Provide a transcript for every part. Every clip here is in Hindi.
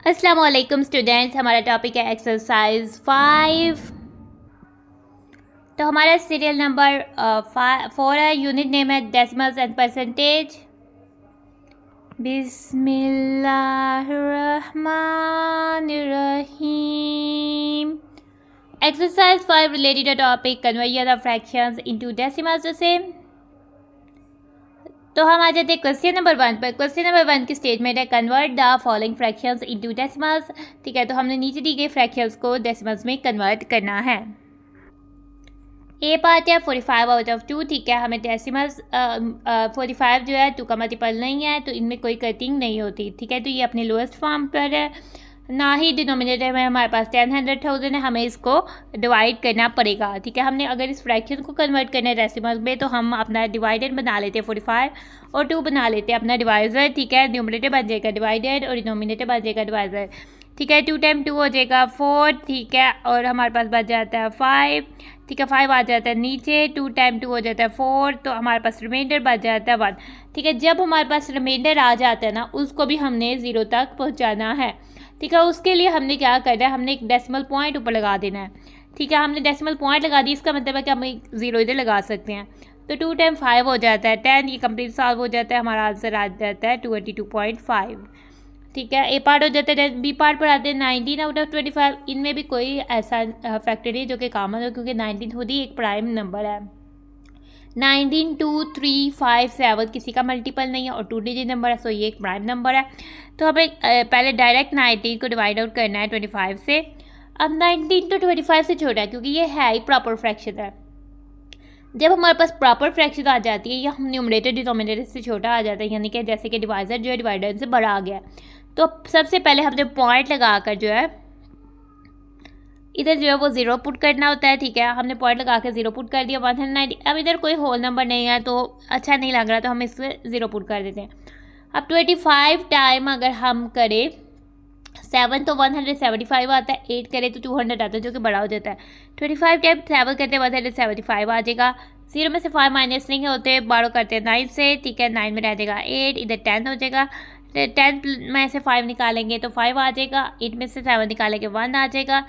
अस्सलामुअलैकुम स्टूडेंट्स, हमारा टॉपिक है एक्सरसाइज 5। तो हमारा सीरियल नंबर 4 है। यूनिट नेम है डेसिमल्स एंड परसेंटेज। बिस्मिल्लाहिर्रहमानिर्रहीम। Exercise 5 related topic convert the fractions into decimals the same. तो हम आ जाते हैं क्वेश्चन नंबर 1 पर। क्वेश्चन नंबर 1 की स्टेटमेंट है convert the following fractions into decimals. ठीक है, तो हमने नीचे दी गई फ्रैक्शंस को डेसिमल्स में कन्वर्ट करना है। ए पार्ट है 45 आउट ऑफ 2। ठीक है, हमें डेसिमल्स 45 जो है 2 का मल्टीपल नहीं है, तो इनमें कोई कटिंग नहीं होती। ठीक है, तो ये अपने लोएस्ट फॉर्म पर है। ना ही डिनोमिनेटर में हमारे पास 10 100,000 है, हमें इसको डिवाइड करना पड़ेगा। ठीक है, हमने अगर इस फ्रैक्शन को कन्वर्ट करना है डेसिमल में, तो हम अपना डिवाइडेड बना लेते हैं 45 और 2 बना लेते हैं अपना डिवाइज़र। ठीक है, न्यूमरेटर बन जाएगा डिवाइडेड और डिनोमिनेटर बन जाएगा डिवाइज़र। ठीक है, 2 टाइम 2 हो जाएगा 4। ठीक है, और हमारे पास बच जाता है 5। ठीक है, 5 आ जाता है नीचे, 2 टाइम 2 हो जाता है 4, तो हमारे पास रिमाइंडर बच जाता है 1। ठीक है, जब हमारे पास रिमाइंडर आ जाता है ना, उसको भी हमने 0 तक पहुँचाना है। ठीक है, उसके लिए हमने क्या करना है, हमने एक डेसिमल पॉइंट ऊपर लगा देना है। ठीक है, हमने डेसिमल पॉइंट लगा दी, इसका मतलब है कि हम एक 0 इधर लगा सकते हैं। तो 2 टाइम 5 हो जाता है 10। ये कंप्लीट सॉल्व हो जाता है, हमारा आंसर आ जाता है 22.5। ठीक है, ए पार्ट हो जाता है। बी पार्ट पर आते हैं 19 आउट ऑफ 25। इनमें भी कोई ऐसा फैक्टर नहीं जो कि कॉमन हो, क्योंकि 19 खुद ही एक प्राइम नंबर है। 19 2 3 5 7 किसी का मल्टीपल नहीं है और 2 डिजिट नंबर है, सो ये एक प्राइम नंबर है। तो हमें पहले डायरेक्ट 19 को डिवाइड आउट करना है 25 से। अब 19 तो 25 से छोटा है, क्योंकि ये है ही प्रॉपर फ्रैक्शन है। जब हमारे पास प्रॉपर फ्रैक्शन आ जाती है या हम न्यूमरेटर डिनोमिनेटर से छोटा आ जाता है, यानी कि जैसे कि डिवाइज़र जो है डिवाइडर से बड़ा आ गया, तो सबसे पहले हमने पॉइंट लगाकर जो है इधर जो है वो 0 पुट करना होता है। ठीक है, हमने पॉइंट लगा के 0 पुट कर दिया 190। अब इधर कोई होल नंबर नहीं है तो अच्छा नहीं लग रहा, तो हम इससे 0 पुट कर देते हैं। अब 25 टाइम अगर हम करें 7 तो 175 आता है, 8 करें तो 200 आता है, जो कि बड़ा हो जाता है। 25 टाइम 7 करते हैं 175 आ जाएगा। 0 में से 5 माइनस नहीं होते, 12 करते हैं 9 से। ठीक है, 9 में रह जाएगा 8, इधर 10 हो जाएगा। 10 में से 5 निकालेंगे तो 5 आ जाएगा। 8 में से 7 निकालेंगे 1 आ जाएगा।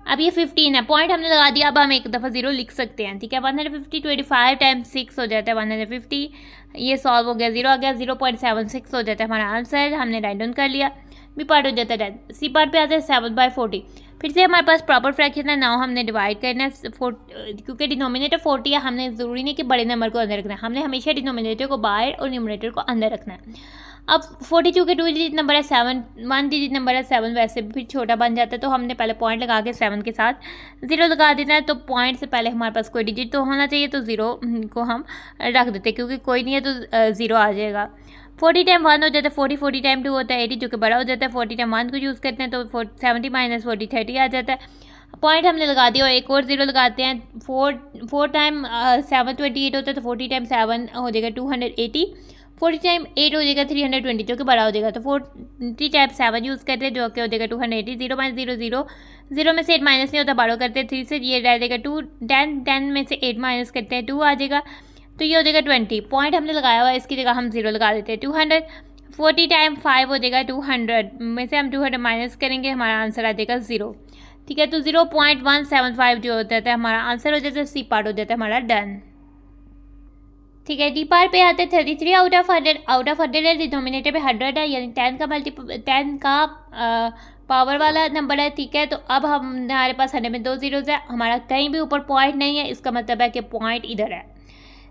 अब ये 15 है, पॉइंट हमने लगा दिया। अब हम एक दफ़ा 0 लिख सकते हैं। ठीक है, 150 25 टाइम 6 हो जाता है 150। ये सॉल्व हो गया, 0 आ गया, 0.76 हो जाता है हमारा आंसर। हमने राइट डाउन कर लिया। बी पार्ट हो जाता है 10। सी पार्ट पे आता है 7/40। फिर से हमारे पास प्रॉपर फ्रैक्शन है। नाउ हमने डिवाइड करना है, क्योंकि डिनोमिनेटर 40 है, हमने ज़रूरी नहीं कि बड़े नंबर को अंदर रखना है, हमने हमेशा डिनोमिनेटर को बाहर और न्यूमरेटर को अंदर रखना है। अब 42 के 2 डिजिट नंबर है 7, 1 डिजिट नंबर है 7, वैसे भी फिर छोटा बन जाता है, तो हमने पहले पॉइंट लगा के 7 के साथ 0 लगा देना है। तो पॉइंट से पहले हमारे पास कोई डिजिट तो होना चाहिए, तो 0 को हम रख देते हैं, क्योंकि कोई नहीं है तो 0 आ जाएगा। 40 टाइम 1 हो जाता है 40, 40 टाइम 2 होता है 80, जो कि बड़ा हो जाता है। 40 टाइम 1 को यूज़ करते हैं तो 70 माइनस 40 30 आ जाता है। पॉइंट हमने लगा दिया और एक और 0 लगाते हैं। 4 टाइम 7 28 होता है, तो 40 टाइम 7 हो जाएगा 280। 40 टाइम 8 हो जाएगा 320, जो कि बड़ा हो जाएगा। तो 40 टाइम 7 यूज़ करते हैं, जो कि हो जाएगा 280। 0 माइनस 0 0, 0 में से 8 माइनस नहीं होता, बारह करते हैं 3 से, ये रह जाएगा 2। 10 में से 8 माइनस करते हैं 2 आ जाएगा, तो ये हो जाएगा 20। पॉइंट हमने लगाया हुआ है, इसकी जगह हम 0 लगा देते हैं 200। 40 टाइम 5 हो जाएगा 200, में से हम 200 माइनस करेंगे, हमारा आंसर आ जाएगा 0। ठीक है, तो 0.175 जो होता है हमारा आंसर हो जाता है। सी पार्ट हो जाता है हमारा डन। ठीक है, डी पार्ट पे आते हैं 33 आउट ऑफ 100। आउट ऑफ 100 है, डिनोमिनेटर पे 100 है, यानी 10 का मल्टीपल 10 का पावर वाला नंबर है। ठीक है, तो अब हमारे पास 100 में 2 जीरोज़ है, हमारा कहीं भी ऊपर पॉइंट नहीं है, इसका मतलब है कि पॉइंट इधर है।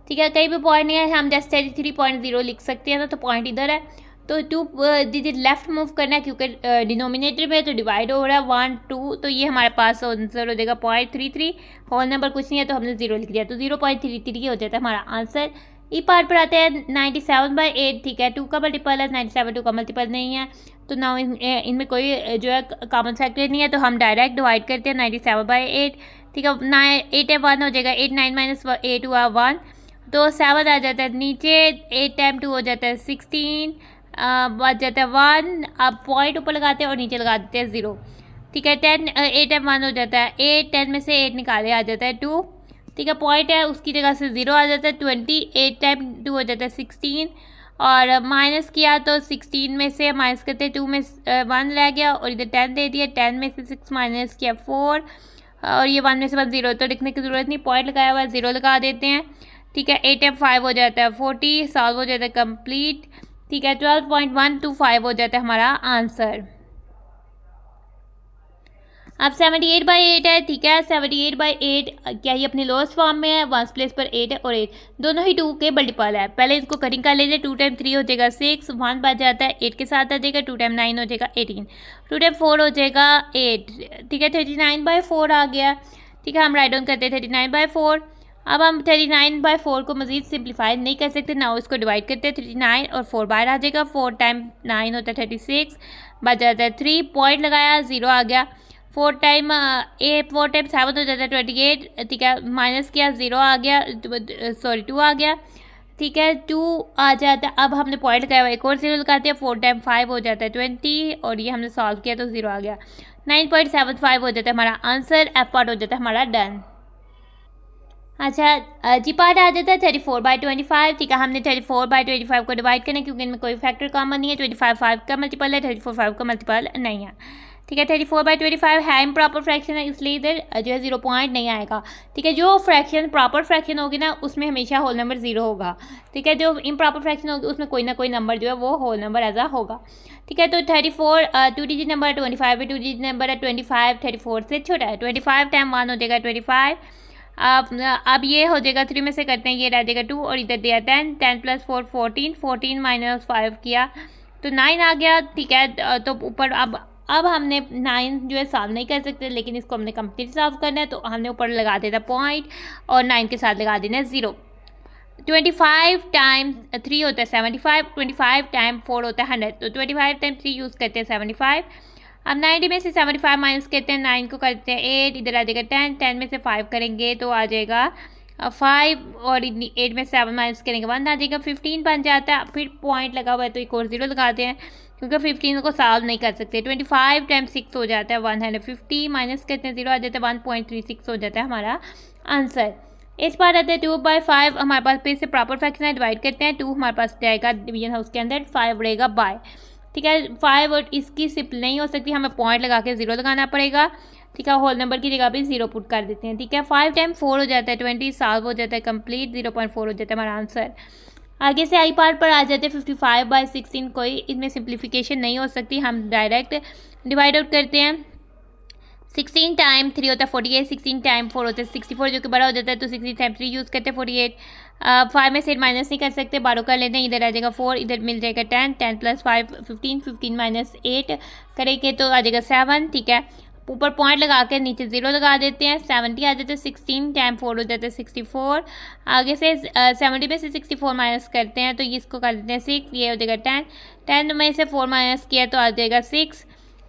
ठीक है, कहीं भी पॉइंट नहीं है, हम जैसे 33.0 लिख सकते हैं ना, तो पॉइंट इधर है। तो 2 डिजिट लेफ्ट मूव करना है, क्योंकि डिनोमिनेटर में तो डिवाइड हो रहा है 1 2, तो ये हमारे पास आंसर हो जाएगा 0.33। होल नंबर कुछ नहीं है, तो हमने 0 लिख दिया, तो 0.33 हो जाता है हमारा आंसर। ई पार्ट पर आते हैं 97/8। ठीक है, 2 का मल्टीपल है, 97 2 का मल्टीपल नहीं है, तो ना इनमें कोई जो है कॉमन फैक्टर नहीं है, तो हम डायरेक्ट डिवाइड करते हैं 97/8। ठीक है, 8 है 1 हो जाएगा, 8 9 माइनस 8 हुआ 1, तो 7 आ जाता है नीचे। 8 टाइम 2 हो जाता है 16, बच जाता है 1। अब पॉइंट ऊपर लगाते हैं और नीचे लगा देते हैं 0। ठीक है, 10 8 टाइम 1 हो जाता है 8, 10 में से 8 निकाले आ जाता है 2। ठीक है, पॉइंट है उसकी जगह से 0 आ जाता है 20। 8 टाइम 2 हो जाता है 16, और माइनस किया तो 16 में से माइनस करते 2 में 1 रह गया और इधर 10 दे दिया, 10 में से 6 माइनस किया 4 और ये 1 में से 1 0 तो लिखने की ज़रूरत नहीं, पॉइंट लगाया हुआ है 0 लगा देते हैं। ठीक है, 8 टाइम 5 हो जाता है 40, सॉल्व हो जाता है कंप्लीट। ठीक है, 12.125 हो जाता है हमारा आंसर। अब 78/8 है। ठीक है, 78/8 क्या ये अपनी लोएस्ट फॉर्म में है, 1 प्लेस पर 8 है और 8 दोनों ही 2 के मल्टीपल है। पहले इसको कटिंग कर लीजिए, 2 टाइम 3 हो जाएगा 6, 1 बच जाता है 8 के साथ आ जाएगा, 2 टाइम 9 हो जाएगा 18, 2 टाइम 4 हो जाएगा 8। ठीक है, 39/4 आ गया। ठीक है, हम राइट डाउन करते हैं 39/4। अब हम 39/4 को मजीद सिंप्लीफाई नहीं कर सकते ना, इसको डिवाइड करते हैं 39 और 4 बाहर आ जाएगा, 4 टाइम 9 होता है 36, बच जाता है 3, पॉइंट लगाया 0 आ गया। 4 टाइम 7 हो जाता है 28। ठीक है, माइनस किया 0 आ गया, सॉरी 2 आ गया। ठीक है, 2 आ जाता है। अब हमने पॉइंट लगाया हुआ एक और 0 लगाते हैं, 4 टाइम 5 हो जाता है 20 और ये हमने सॉल्व किया तो 0 आ गया। 9.75 हो जाता है हमारा आंसर, एफ पार्ट हो जाता है हमारा डन। अच्छा, जी पार्ट आ जाता है 34/25। ठीक है, हमने 34/25 को डिवाइड करना है क्योंकि इनमें कोई फैक्टर कॉमन नहीं है। 25 5 का मल्टीपल है, 34 5 का मल्टीपल नहीं है। ठीक है, 34/25 है इम्प्रॉपर फ्रैक्शन है, इसलिए इधर जो है 0 पॉइंट नहीं आएगा। ठीक है, जो फ्रैक्शन प्रॉपर फ्रैक्शन होगी ना उसमें हमेशा होल नंबर 0 होगा। ठीक है, जो इम्प्रॉपर फ्रैक्शन होगी उसमें कोई ना कोई नंबर जो है वो होल नंबर एज होगा। ठीक है, तो 34 2 डिजिट नंबर है, 25 भी 2 डिजिट नंबर है, 25 34 से छोटा है। 25 टाइम 1 हो जाएगा 25। अब ये हो जाएगा 3 में से करते हैं, ये रह जाएगा 2 और इधर दिया 10, 10 + 4 14, 14 - 5 किया तो 9 आ गया। ठीक है, तो ऊपर अब हमने 9 जो है सॉल्व नहीं कर सकते, लेकिन इसको हमने कंप्लीट सॉल्व करना है तो हमने ऊपर लगा देना पॉइंट और 9 के साथ लगा देना 0। 25 टाइम 3 होता है 75, 25 टाइम 4 होता है 100, तो 25 टाइम 3 यूज़ करते हैं 75। अब 90 में से 75 माइनस करते हैं, 9 को करते हैं 8, इधर आ जाएगा 10, 10 में से 5 करेंगे तो आ जाएगा 5 और 8 में 7 माइनस करेंगे 1 आ जाएगा, 15 बन जाता है। फिर पॉइंट लगा हुआ है तो एक और 0 लगाते हैं क्योंकि 15 को सॉल्व नहीं कर सकते। 25 टाइम 6 हो जाता है 150, माइनस करते हैं 0 आ जाता है 1.36 हो जाता है हमारा आंसर। इस बार आता है 2/5, हमारे पास फिर से प्रॉपर फ्रैक्शन है, डिवाइड करते हैं 2 हमारे पास जाएगा डिवीजन हाउस के अंदर, 5 रहेगा बाय। ठीक है, 5 और इसकी सिंपल नहीं हो सकती, हमें पॉइंट लगा के 0 लगाना पड़ेगा। ठीक है, होल नंबर की जगह पे 0 पुट कर देते हैं। ठीक है, 5 टाइम 4 हो जाता है 20, सॉल्व हो जाता है कंप्लीट, 0.4 हो जाता है हमारा आंसर। आगे से आई पार्ट पर आ जाते हैं 55/16, कोई इसमें सिंप्लीफिकेशन नहीं हो सकती, हम डायरेक्ट डिवाइड आउट करते हैं। 16 टाइम 3 होता है 48, 16 टाइम 4 होता है 64 जो कि बड़ा हो जाता है, तो 16 टाइम 3 यूज़ करते हैं 48। 5 में से माइनस नहीं कर सकते, 12 कर लेते हैं, इधर आ जाएगा 4, इधर मिल जाएगा 10, 10 + 5 15, 15 - 8 करेंगे तो आ जाएगा 7। ठीक है, ऊपर पॉइंट लगा के नीचे 0 लगा देते हैं, 70 आ जाता है, 16 टाइम 4 हो जाता है 64। आगे से 70 में से 64 माइनस करते हैं तो इसको कर देते हैं 6, ये हो जाएगा 10, 10 में से 4 माइनस किया तो आ जाएगा 6।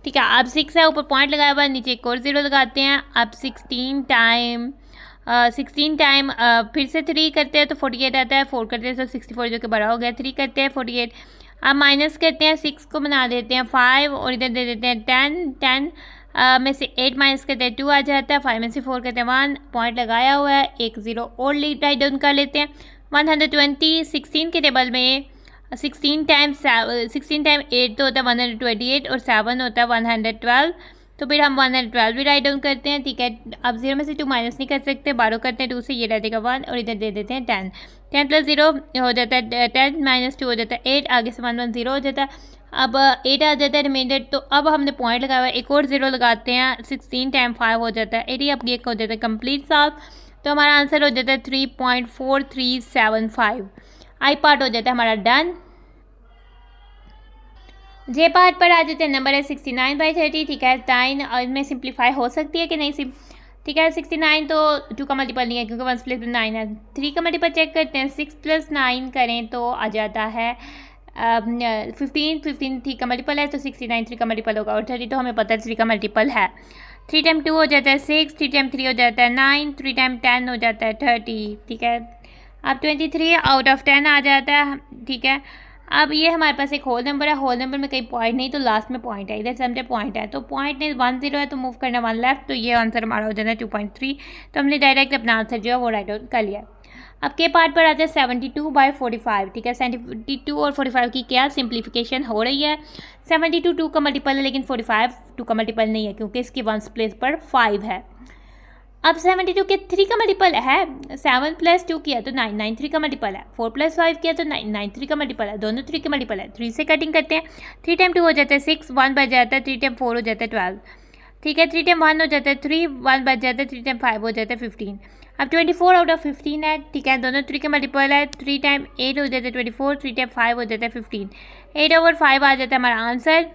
ठीक है, अब 6 है, ऊपर पॉइंट लगाया हुआ है, नीचे एक और 0 लगाते हैं। अब 16 टाइम फिर से 3 करते हैं तो 48 आता है, 4 करते हैं तो 64 जो कि बड़ा हो गया, 3 करते हैं 48। अब माइनस करते हैं, 6 को बना देते हैं 5 और इधर दे देते हैं 10, 10 में से 8 माइनस करते हैं 2 आ जाता है, 5 में से 4 करते हैं 1, पॉइंट लगाया हुआ है, एक 0 और राइट डाउन कर लेते हैं। 120 16 के टेबल में 16 टाइम 8 तो होता है 128 और 7 होता है 112, तो फिर हम 112 भी राइट डाउन करते हैं। ठीक है, अब 0 में से 2 माइनस नहीं कर सकते, 12 करते हैं 2 से, ये रह जाएगा 1 और इधर दे देते हैं 10, 10 + 0 हो जाता है 10 - 2 हो जाता है 8, आगे से 1 1 0 हो जाता है। अब 8 आ जाता है रिमाइंडर, तो अब हमने पॉइंट लगाया हुआ है, एक और 0 लगाते हैं, 16 टाइम 5 हो जाता है 80, अब ये हो जाता है कंप्लीट सॉल्व, तो हमारा आंसर हो जाता है 3.4375। आई पार्ट हो जाता है हमारा डन। जे पार्ट पर आ जाते हैं, नंबर है 69/30। ठीक है, 9 इसमें सिंप्लीफाई हो सकती है कि नहीं ठीक है, 69 तो 2 का मल्टीपल नहीं है क्योंकि 1 + 9 है। 3 का मल्टीपल चेक करते हैं, 6 + 9 करें तो आ जाता है 15, 15 3 का मल्टीपल है तो 69 3 का मल्टीपल होगा और 30 तो हमें पता है 3 का मल्टीपल है। 3 टाइम 2 हो जाता है 6, 3 टाइम 3 हो जाता है 9, 3 टाइम 10 हो जाता है 30। ठीक है, अब 23 आउट ऑफ 10 आ जाता है। ठीक है, अब ये हमारे पास एक होल नंबर है, होल नंबर में कहीं पॉइंट नहीं तो लास्ट में पॉइंट है, इधर समझे पॉइंट है, तो पॉइंट में 1 0 है तो मूव करना 1 लेफ्ट, तो ये आंसर हमारा हो जाता है 2.3, तो हमने डायरेक्ट अपना आंसर जो है वो राइट आउट कर लिया। अब के पार्ट पर आते हैं 72/45, ठीक है। 72 और 45 की क्या सिंप्लीफिकेशन हो रही है। 72 2 का मल्टीपल है, लेकिन 45 2 का मल्टीपल नहीं है क्योंकि इसकी वंस प्लेस पर 5 है। अब 72 के 3 का मल्टीपल है, 7 + 2 किया तो 9, 9 3 का मल्टीपल है। 4 + 5 किया तो 9, 9 3 का मल्टीपल है। दोनों 3 के मल्टीपल है। 3 से कटिंग करते हैं, 3 × 2 हो जाता है 6, 1 बच जाता है, 3 × 4 हो जाता है 12, ठीक है। 3 × 1 हो जाता है 3, 1 बच जाता है, 3 × 5 हो जाता है 15। अब 24 आउट ऑफ 15 है, ठीक है। दोनों 3 के मल्टीपल है। 3 × 8 हो जाता है 24, 3 × 5 हो जाता है 15। 8/5 आ जाता है हमारा आंसर।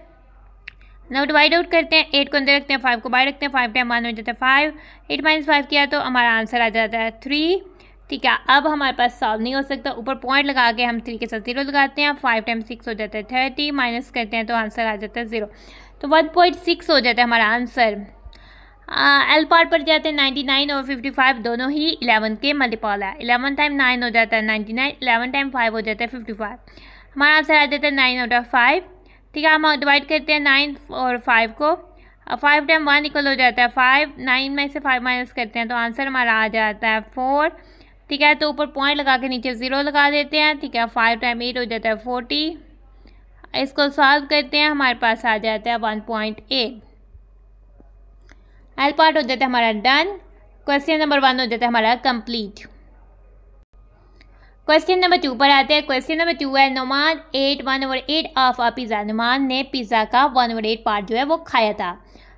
नाउ डिवाइड आउट करते हैं, 8 को अंदर रखते हैं, 5 को बाहर रखते हैं, 5 × 1 हो जाता है 5, 8 - 5 किया तो हमारा आंसर आ जाता है 3, ठीक है। अब हमारे पास सॉल्व नहीं हो सकता, ऊपर पॉइंट लगा के हम 3 के साथ 0 लगाते हैं। 5 × 6 हो जाता है 30, माइनस करते हैं तो आंसर आ जाता है 0, तो 1.6 हो जाता है हमारा आंसर। एल पार्ट पर जाते हैं, 99 और 55 दोनों ही 11 के मल्टीपल है। 11 × 9 हो जाता है 99, 11 × 5 हो जाता है 55। हमारा आंसर आ जाता है 9/5, ठीक है। हम डिवाइड करते हैं 9 और 5 को, 5 × 1 इक्वल हो जाता है 5, 9 में से 5 माइनस करते हैं तो आंसर हमारा आ जाता है 4, ठीक है। तो ऊपर पॉइंट लगा के नीचे 0 लगा देते हैं, ठीक है। 5 × 8 हो जाता है 40, इसको सॉल्व करते हैं, हमारे पास आ जाता है 1.8। एल पार्ट हो जाता है हमारा डन। क्वेश्चन नंबर 1 हो जाता है हमारा कंप्लीट। क्वेश्चन नंबर 2 पर आते हैं। क्वेश्चन नंबर 2 है, Numan ate 1/8 of a pizza. Numan ने पिज़्ज़ा का 1/8 पार्ट जो है वो खाया था।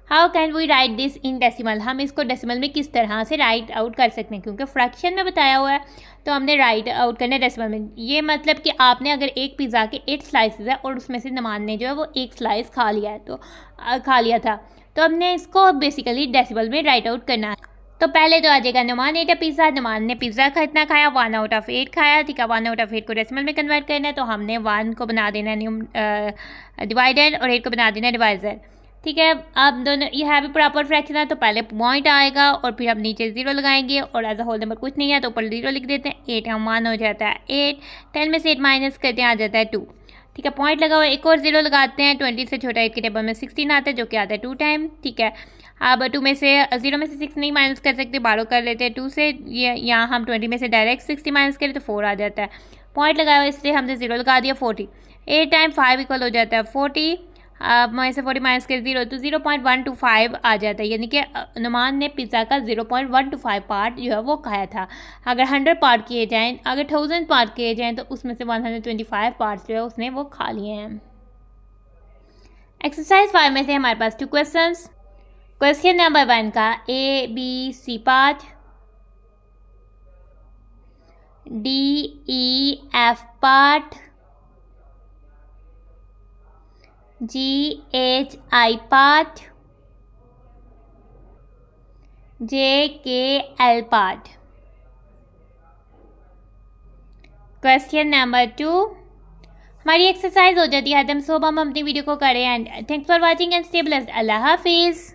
How can we write this in decimal. हम इसको डेसिमल में किस तरह से राइट आउट कर सकते हैं, क्योंकि फ्रैक्शन में बताया हुआ है तो हमने राइट आउट करना है डेसिमल में। ये मतलब कि आपने अगर एक पिज़्ज़ा के 8 स्लाइसेस है और उसमें से नुमान ने जो है वो 1 स्लाइस खा लिया है, तो खा लिया था, तो हमने इसको बेसिकली डेसिमल में राइट आउट करना है। तो पहले तो आ जाएगा नुमान एट पिज़्ज़ा। नुमान ने पिज़्ज़ा कितना खाया, 1/8 खाया, ठीक है। 1/8 को डेसिमल में कन्वर्ट करना है, तो हमने 1 को बना देना है डिवाइडेड और 8 को बना देना है डिवाइजर, ठीक है। अब दोनों ये है भी प्रॉपर फ्रैक्शन है, तो पहले पॉइंट आएगा और फिर हम नीचे 0 लगाएंगे और एज अ होल नंबर कुछ नहीं है तो ऊपर 0 लिख देते हैं। 8 × 1 हो जाता है 8, 10 में से 8 माइनस करते हैं आ जाता है 2, ठीक है। पॉइंट लगा हुआ, एक और 0 लगाते हैं। 20 से छोटा 8 के टेबल में 16 आता है, जो कि आता है 2 टाइम, ठीक है। अब 2 में से 0 में से 6 नहीं माइनस कर सकते, 12 कर लेते हैं 2 से। ये यहाँ हम 20 में से डायरेक्ट 60 माइनस करें तो 4 आ जाता है। पॉइंट लगाया हुआ इसलिए हमने 0 लगा दिया। 40, 8 × 5 इक्वल हो जाता है 40, अब मैं से 40 माइनस कर 0 तो 0.125 आ जाता है, यानी कि नुमान ने पिज़्ज़ा का 0.125 पार्ट जो है वो खाया था। अगर 100 पार्ट किए जाएँ, अगर 1000 पार्ट किए जाएँ तो उसमें से 125 पार्ट्स जो है उसने वो खा लिए हैं। एक्सरसाइज 5 में से हमारे पास 2 क्वेश्चंस। क्वेश्चन नंबर 1 का ABC part, DEF part, GHI part, JKL part. Question number 2 हमारी एक्सरसाइज हो जाती है खत्म। सो हम अपनी वीडियो को करें and thanks for watching and stay blessed. अल्लाह हाफिज़।